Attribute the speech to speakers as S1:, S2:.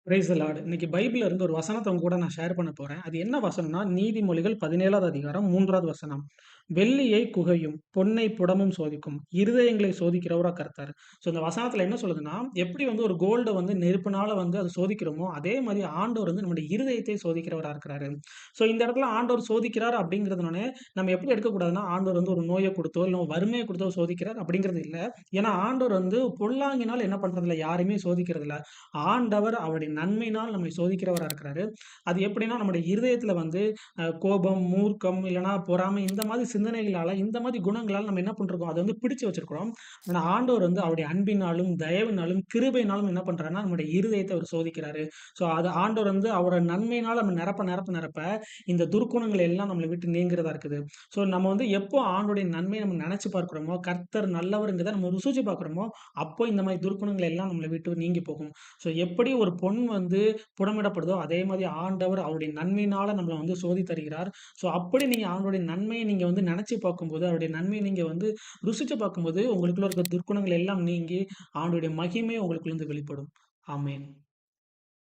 S1: Praise the Lord. இன்னைக்கு பைபிள்ல இருந்து ஒரு வசனத்த உங்க கூட நான் ஷேர் பண்ண போறேன். அது என்ன வசனம்னா, நீதிமொழிகள் 17வது அதிகாரம் 3வது வசனம். "வெள்ளியை குகையும், பொன்னை புடமும் சோதிக்கும். இருதயங்களை சோதிக்கிறவரா கர்த்தர்." இந்த வசனத்துல என்ன சொல்லுதுன்னா, எப்படி ஒரு கோல்ட நெருப்புனால அத சோதிக்கிறோமோ, அதே மாரி ஆண்டவர் நம்முடைய இருதயத்தை சோதிக்கிறவரா இருக்கிறாரு. இந்த இடத்துல ஆண்டவர் சோதிக்கிறார் அப்படிங்கிறதுனால, நம்ம எப்படி எடுக்கக்கூடாதுன்னா, ஆண்டவர் ஒரு நோய குடுத்தோ, இல்ல வறுமைய குடுத்தோ சோதிக்கிறார் அப்படிங்கிறது இல்ல. ஏன்னா ஆண்டவர் பொல்லாங்கினால் என்ன பண்றதில்ல, யாரையுமே சோதிக்கிறதில்ல. ஆண்டவர் அவருடைய நன்மையினால் நம்மை சோதிக்கிறவரா இருக்கிறாரு. அது எப்படின்னா, நம்முடைய இருதயத்தில கோபம், மூர்க்கம், இல்லன்னா பொறாமை இந்த மாதிரி சிந்தனைகளால, இந்த மாதிரி குணங்களால நம்ம என்ன பண்றோம், அத பிடிச்சு வச்சிருக்கிறோம். ஆனா ஆண்டவர் அவருடைய அன்பினாலும், தயவினாலும், கிருபையினாலும் என்ன பண்றாருன்னா, நம்முடைய இருதயத்தை அவர் சோதிக்கிறாரு. அது ஆண்டவர் அவரோட நன்மையினால நம்ம நிரப்ப, இந்த துர்க்குணங்கள் எல்லாம் நம்மள விட்டு நீங்கிறதா இருக்குது. நம்ம எப்போ ஆண்டவருடைய நன்மைய நம்ம நெனச்சு பார்க்கிறோமோ, கர்த்தர் நல்லவர்ங்கிறத நம்ம ருசிச்சு பார்க்கிறோமோ, அப்போ இந்த மாரி துர்க்குணங்கள் எல்லாம் நம்மள விட்டு நீங்கி போகும். எப்படி ஒரு பொன் புடமிடப்படுதோ, அதே மாரி ஆண்டவர் அவருடைய நன்மையினால நம்மள சோதித்தருகிறார். அப்படி நீங்க அவருடைய நன்மைய நீங்க நெனச்சு பார்க்கும்போது, அவருடைய நன்மைய நீங்க ருசிச்சு பார்க்கும்போது, உங்களுக்குள்ள இருக்க துர்க்குணங்கள் எல்லாம் நீங்கி, ஆண்டவருடைய மகிமை உங்களுக்குள்ள வெளிப்படும். ஆமென்.